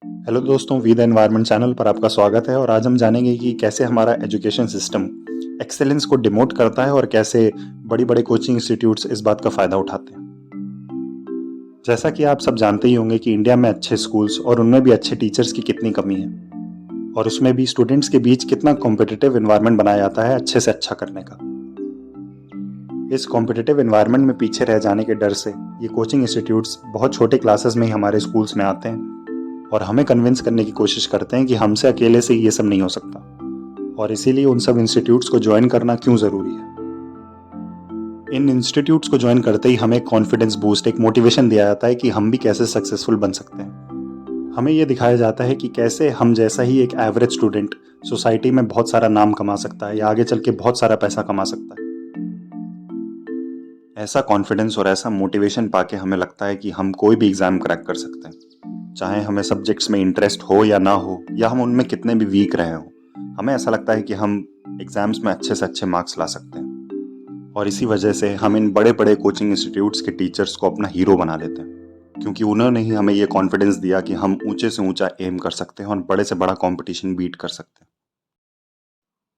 Hello दोस्तों, we the environment channel पर आपका स्वागत है। और आज हम जानेंगे कि कैसे हमारा एजुकेशन सिस्टम एक्सेलेंस को डिमोट करता है और कैसे बड़ी बड़े कोचिंग इंस्टीट्यूट्स इस बात का फ़ायदा उठाते हैं। जैसा कि आप सब जानते ही होंगे कि इंडिया में अच्छे स्कूल्स और उनमें भी अच्छे टीचर्स की कितनी कमी है, और उसमें भी स्टूडेंट्स के बीच कितना कॉम्पिटिटिव इन्वायरमेंट बनाया जाता है अच्छे से अच्छा करने का। इस कॉम्पिटिटिव इन्वायरमेंट में पीछे रह जाने के डर से ये कोचिंग इंस्टीट्यूट्स बहुत छोटे क्लासेस में ही हमारे स्कूल्स में आते हैं और हमें कन्विंस करने की कोशिश करते हैं कि हमसे अकेले से ये सब नहीं हो सकता, और इसीलिए उन सब इंस्टीट्यूट्स को ज्वाइन करना क्यों ज़रूरी है। इन इंस्टीट्यूट्स को ज्वाइन करते ही हमें एक कॉन्फिडेंस बूस्ट, एक मोटिवेशन दिया जाता है कि हम भी कैसे सक्सेसफुल बन सकते हैं। हमें ये दिखाया जाता है कि कैसे हम जैसा ही एक एवरेज स्टूडेंट सोसाइटी में बहुत सारा नाम कमा सकता है या आगे चल के बहुत सारा पैसा कमा सकता है। ऐसा कॉन्फिडेंस और ऐसा मोटिवेशन पाके हमें लगता है कि हम कोई भी एग्ज़ाम क्रैक कर सकते हैं, चाहे हमें सब्जेक्ट्स में इंटरेस्ट हो या ना हो, या हम उनमें कितने भी वीक रहे हों। हमें ऐसा लगता है कि हम एग्ज़ाम्स में अच्छे से अच्छे मार्क्स ला सकते हैं, और इसी वजह से हम इन बड़े बड़े कोचिंग इंस्टीट्यूट्स के टीचर्स को अपना हीरो बना लेते हैं, क्योंकि उन्होंने ही हमें ये कॉन्फिडेंस दिया कि हम ऊंचे से ऊंचा एम कर सकते हैं और बड़े से बड़ा कंपटीशन बीट कर सकते हैं।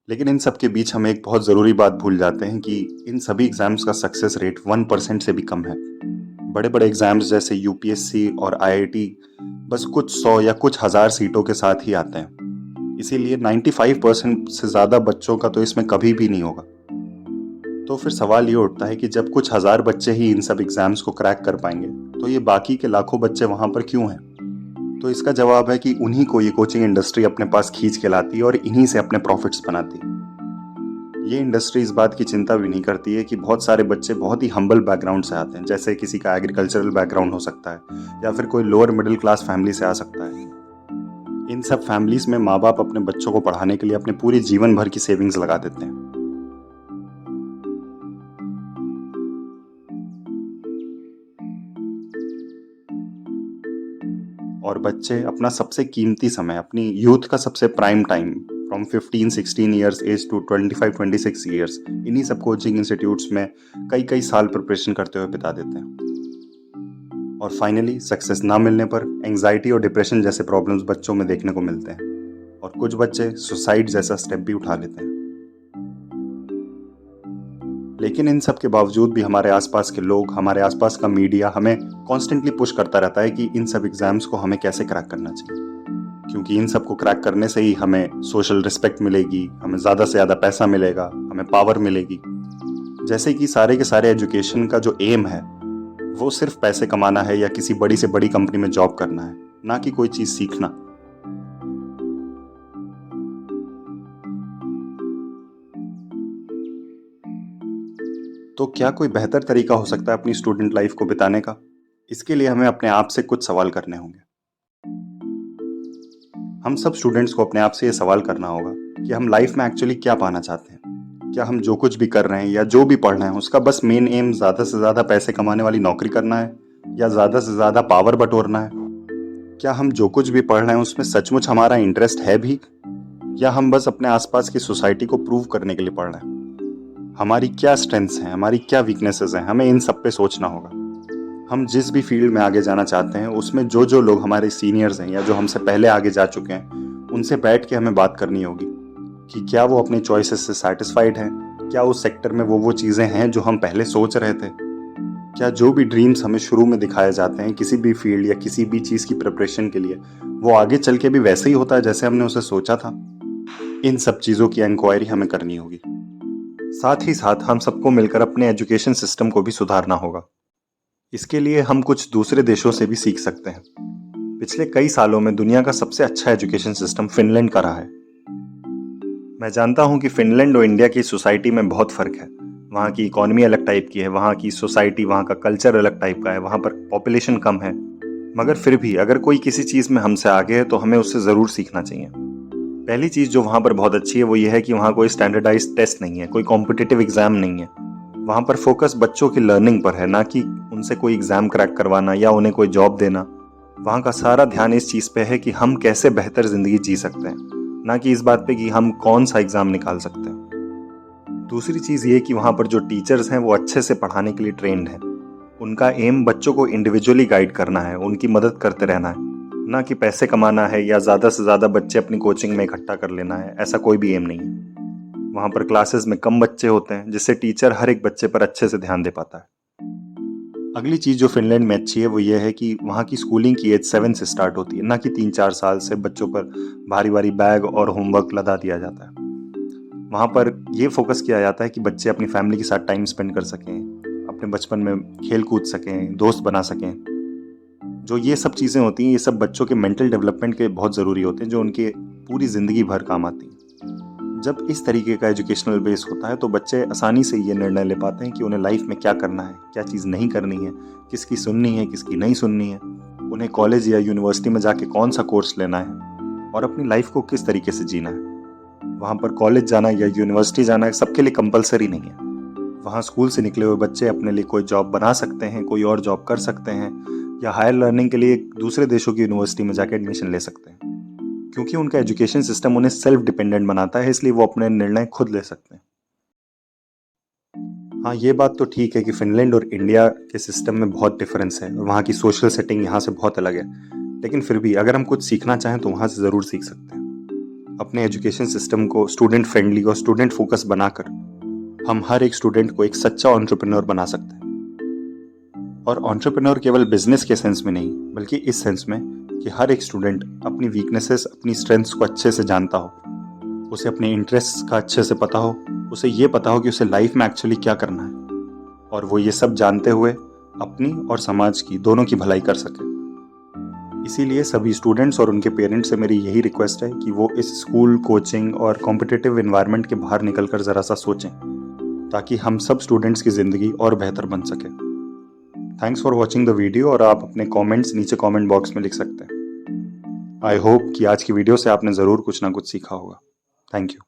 लेकिन इन सब के बीच हम एक बहुत ज़रूरी बात भूल जाते हैं कि इन सभी एग्ज़ाम्स का सक्सेस रेट 1% से भी कम है। बड़े बड़े एग्ज़ाम्स जैसे यूपीएससी और आईआईटी बस कुछ 100 या कुछ हज़ार सीटों के साथ ही आते हैं, इसीलिए 95% से ज़्यादा बच्चों का तो इसमें कभी भी नहीं होगा। तो फिर सवाल ये उठता है कि जब कुछ हज़ार बच्चे ही इन सब एग्ज़ाम्स को क्रैक कर पाएंगे, तो ये बाकी के लाखों बच्चे वहाँ पर क्यों हैं? तो इसका जवाब है कि उन्हीं को ये कोचिंग इंडस्ट्री अपने पास खींच के लाती है और इन्हीं से अपने प्रॉफिट्स बनाती है। ये इंडस्ट्री इस बात की चिंता भी नहीं करती है कि बहुत सारे बच्चे बहुत ही हम्बल बैकग्राउंड से आते हैं, जैसे किसी का एग्रीकल्चरल बैकग्राउंड हो सकता है या फिर कोई लोअर मिडिल क्लास फैमिली से आ सकता है। इन सब फैमिलीज में माँ बाप अपने बच्चों को पढ़ाने के लिए अपने पूरे जीवन भर की सेविंग्स लगा देते हैं, और बच्चे अपना सबसे कीमती समय, अपनी यूथ का सबसे prime time from 15-16 years age to 25-26 years इन्हीं सब कोचिंग इंस्टीट्यूट्स में कई कई साल प्रिपरेशन करते हुए बिता देते हैं। और फाइनली सक्सेस ना मिलने पर एंजाइटी और डिप्रेशन जैसे प्रॉब्लम्स बच्चों में देखने को मिलते हैं, और कुछ बच्चे सुसाइड जैसा स्टेप भी उठा लेते हैं। लेकिन इन सब के बावजूद भी हमारे आसपास के लोग, हमारे आसपास का मीडिया हमें कॉन्स्टेंटली पुश करता रहता है कि इन सब एग्जाम्स को हमें कैसे क्रैक करना चाहिए, क्योंकि इन सब को क्रैक करने से ही हमें सोशल रिस्पेक्ट मिलेगी, हमें ज़्यादा से ज़्यादा पैसा मिलेगा, हमें पावर मिलेगी। जैसे कि सारे के सारे एजुकेशन का जो एम है वो सिर्फ पैसे कमाना है या किसी बड़ी से बड़ी कंपनी में जॉब करना है, ना कि कोई चीज़ सीखना। तो क्या कोई बेहतर तरीका हो सकता है अपनी स्टूडेंट लाइफ को बिताने का? इसके लिए हमें अपने आप से कुछ सवाल करने होंगे। हम सब स्टूडेंट्स को अपने आप से ये सवाल करना होगा कि हम लाइफ में एक्चुअली क्या पाना चाहते हैं। क्या हम जो कुछ भी कर रहे हैं या जो भी पढ़ रहे हैं उसका बस मेन एम ज़्यादा से ज़्यादा पैसे कमाने वाली नौकरी करना है, या ज़्यादा से ज़्यादा पावर बटोरना है? क्या हम जो कुछ भी पढ़ रहे हैं उसमें सचमुच हमारा इंटरेस्ट है भी, या हम बस अपने आसपास की सोसाइटी को प्रूव करने के लिए पढ़ रहे हैं? हमारी क्या स्ट्रेंथ्स हैं, हमारी क्या वीकनेसेस हैं, हमें इन सब पे सोचना होगा। हम जिस भी फील्ड में आगे जाना चाहते हैं उसमें जो जो लोग हमारे सीनियर्स हैं या जो हमसे पहले आगे जा चुके हैं, उनसे बैठ के हमें बात करनी होगी कि क्या वो अपनी चॉइसेस से सेटिस्फाइड हैं, क्या उस सेक्टर में वो चीज़ें हैं जो हम पहले सोच रहे थे, क्या जो भी ड्रीम्स हमें शुरू में दिखाए जाते हैं किसी भी फील्ड या किसी भी चीज़ की प्रिपरेशन के लिए, वो आगे चल के भी वैसे ही होता है जैसे हमने उसे सोचा था। इन सब चीज़ों की इंक्वायरी हमें करनी होगी। साथ ही साथ हम सबको मिलकर अपने एजुकेशन सिस्टम को भी सुधारना होगा। इसके लिए हम कुछ दूसरे देशों से भी सीख सकते हैं। पिछले कई सालों में दुनिया का सबसे अच्छा एजुकेशन सिस्टम फिनलैंड का रहा है। मैं जानता हूं कि फिनलैंड और इंडिया की सोसाइटी में बहुत फ़र्क है। वहाँ की इकोनॉमी अलग टाइप की है, वहाँ की सोसाइटी, वहाँ का कल्चर अलग टाइप का है, वहाँ पर पॉपुलेशन कम है। मगर फिर भी अगर कोई किसी चीज़ में हमसे आगे है तो हमें उससे ज़रूर सीखना चाहिए। पहली चीज़ जो वहाँ पर बहुत अच्छी है वो ये है कि वहाँ कोई स्टैंडर्डाइज्ड टेस्ट नहीं है, कोई कॉम्पिटिटिव एग्ज़ाम नहीं है। वहाँ पर फोकस बच्चों की लर्निंग पर है, ना कि उनसे कोई एग्ज़ाम क्रैक करवाना या उन्हें कोई जॉब देना। वहाँ का सारा ध्यान इस चीज़ पे है कि हम कैसे बेहतर ज़िंदगी जी सकते हैं, ना कि इस बात पे कि हम कौन सा एग्ज़ाम निकाल सकते हैं। दूसरी चीज़ ये कि वहाँ पर जो टीचर्स हैं वो अच्छे से पढ़ाने के लिए ट्रेंड हैं। उनका एम बच्चों को इंडिविजुअली गाइड करना है, उनकी मदद करते रहना है। ना कि पैसे कमाना है या ज़्यादा से ज़्यादा बच्चे अपनी कोचिंग में इकट्ठा कर लेना है, ऐसा कोई भी एम नहीं है। वहाँ पर क्लासेस में कम बच्चे होते हैं जिससे टीचर हर एक बच्चे पर अच्छे से ध्यान दे पाता है। अगली चीज़ जो फिनलैंड में अच्छी है वो ये है कि वहाँ की स्कूलिंग की एज 7 से स्टार्ट होती है, ना कि 3-4 साल से बच्चों पर भारी भारी बैग और होमवर्क लदा दिया जाता है। वहाँ पर ये फोकस किया जाता है कि बच्चे अपनी फैमिली के साथ टाइम स्पेंड कर सकें, अपने बचपन में खेल कूद सकें, दोस्त बना सकें। जो ये सब चीज़ें होती हैं, ये सब बच्चों के मेंटल डेवलपमेंट के बहुत ज़रूरी होते हैं, जो उनके पूरी ज़िंदगी भर काम आती हैं। जब इस तरीके का एजुकेशनल बेस होता है तो बच्चे आसानी से ये निर्णय ले पाते हैं कि उन्हें लाइफ में क्या करना है, क्या चीज़ नहीं करनी है, किसकी सुननी है, किसकी नहीं सुननी है, उन्हें कॉलेज या यूनिवर्सिटी में जाके कौन सा कोर्स लेना है और अपनी लाइफ को किस तरीके से जीना है। वहाँ पर कॉलेज जाना या यूनिवर्सिटी जाना सबके लिए कंपलसरी नहीं है। वहाँ स्कूल से निकले हुए बच्चे अपने लिए कोई जॉब बना सकते हैं, कोई और जॉब कर सकते हैं या हायर लर्निंग के लिए दूसरे देशों की यूनिवर्सिटी में जाकर एडमिशन ले सकते हैं। क्योंकि उनका एजुकेशन सिस्टम उन्हें सेल्फ डिपेंडेंट बनाता है, इसलिए वो अपने निर्णय खुद ले सकते हैं। हाँ, ये बात तो ठीक है कि फिनलैंड और इंडिया के सिस्टम में बहुत डिफरेंस है और वहाँ की सोशल सेटिंग यहाँ से बहुत अलग है। लेकिन फिर भी अगर हम कुछ सीखना चाहें तो वहाँ से ज़रूर सीख सकते हैं। अपने एजुकेशन सिस्टम को स्टूडेंट फ्रेंडली और स्टूडेंट फोकस बनाकर हम हर एक स्टूडेंट को एक सच्चा एंटरप्रेन्योर बना सकते हैं। और एंटरप्रेन्योर केवल बिजनेस के सेंस में नहीं, बल्कि इस सेंस में कि हर एक स्टूडेंट अपनी वीकनेसेस, अपनी स्ट्रेंथ्स को अच्छे से जानता हो, उसे अपने इंटरेस्ट्स का अच्छे से पता हो, उसे ये पता हो कि उसे लाइफ में एक्चुअली क्या करना है और वो ये सब जानते हुए अपनी और समाज की दोनों की भलाई कर सके। इसीलिए सभी स्टूडेंट्स और उनके पेरेंट्स से मेरी यही रिक्वेस्ट है कि वो इस स्कूल, कोचिंग और कॉम्पिटिटिव एनवायरनमेंट के बाहर निकलकर ज़रा सा सोचें, ताकि हम सब स्टूडेंट्स की ज़िंदगी और बेहतर बन सके। Thanks for watching the video और आप अपने कमेंट्स नीचे कमेंट बॉक्स में लिख सकते हैं। आई होप कि आज की वीडियो से आपने ज़रूर कुछ ना कुछ सीखा होगा। Thank you.